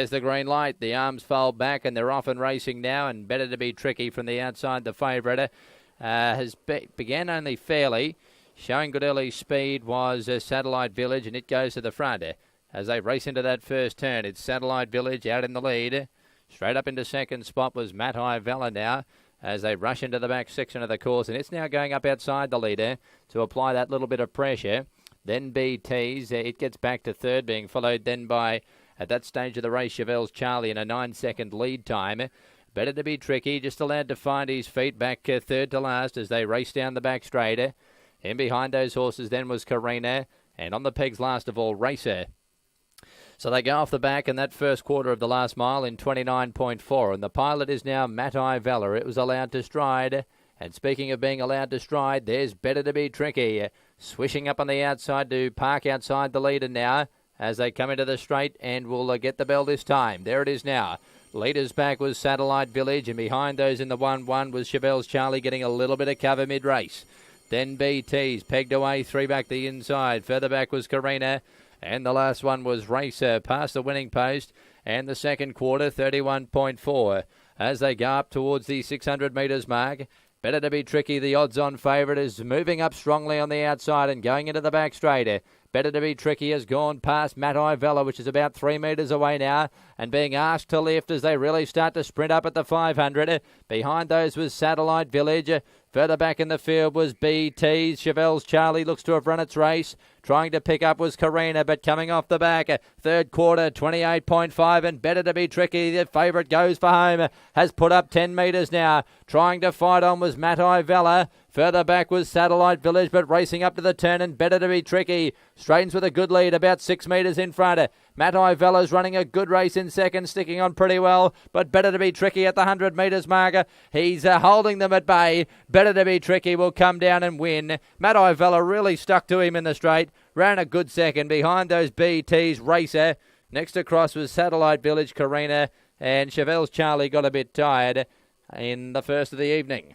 There's the green light. The arms fold back and they're off and racing now, and Better to Be Tricky from the outside. The favourite began only fairly. Showing good early speed was Satellite Village, and it goes to the front. As they race into that first turn, it's Satellite Village out in the lead. Straight up into second spot was Matt Vella now, as they rush into the back section of the course, and it's now going up outside the leader to apply that little bit of pressure. Then BT's, it gets back to third, being followed then by, at that stage of the race, Chevelle's Charlie in a 9-second lead time. Better to Be Tricky, just allowed to find his feet back third to last as they race down the back straight. In behind those horses then was Karina, and on the pegs last of all, Racer. So they go off the back in that first quarter of the last mile in 29.4, and the pilot is now Matt Vella. It was allowed to stride, and speaking of being allowed to stride, there's Better to Be Tricky, swishing up on the outside to park outside the leader now as they come into the straight, and will get the bell this time. There it is now. Leaders back was Satellite Village, and behind those in the 1-1 was Chevelle's Charlie getting a little bit of cover mid-race. Then BT's pegged away, 3 back the inside. Further back was Karina. And the last one was Racer, past the winning post. And the second quarter, 31.4. As they go up towards the 600 metres mark. Better to Be Tricky, the odds-on favourite, is moving up strongly on the outside and going into the back straight. Better to Be Tricky has gone past Matt Vella, which is about 3 metres away now, and being asked to lift as they really start to sprint up at the 500. Behind those was Satellite Village. Further back in the field was BT's. Chevelle's Charlie looks to have run its race. Trying to pick up was Karina, but coming off the back. Third quarter, 28.5, and Better to Be Tricky. The favourite goes for home. Has put up 10 metres now. Trying to fight on was Matt Vella. Further back was Satellite Village, but racing up to the turn, and Better to Be Tricky straightens with a good lead, about 6 metres in front. Matt Vella's running a good race in second, sticking on pretty well, but Better to Be Tricky at the 100 metres marker. He's holding them at bay. Better to Be Tricky will come down and win. Matt Vella really stuck to him in the straight. Ran a good second behind those BT's. Racer. Next across was Satellite Village, Karina, and Chevelle's Charlie got a bit tired in the first of the evening.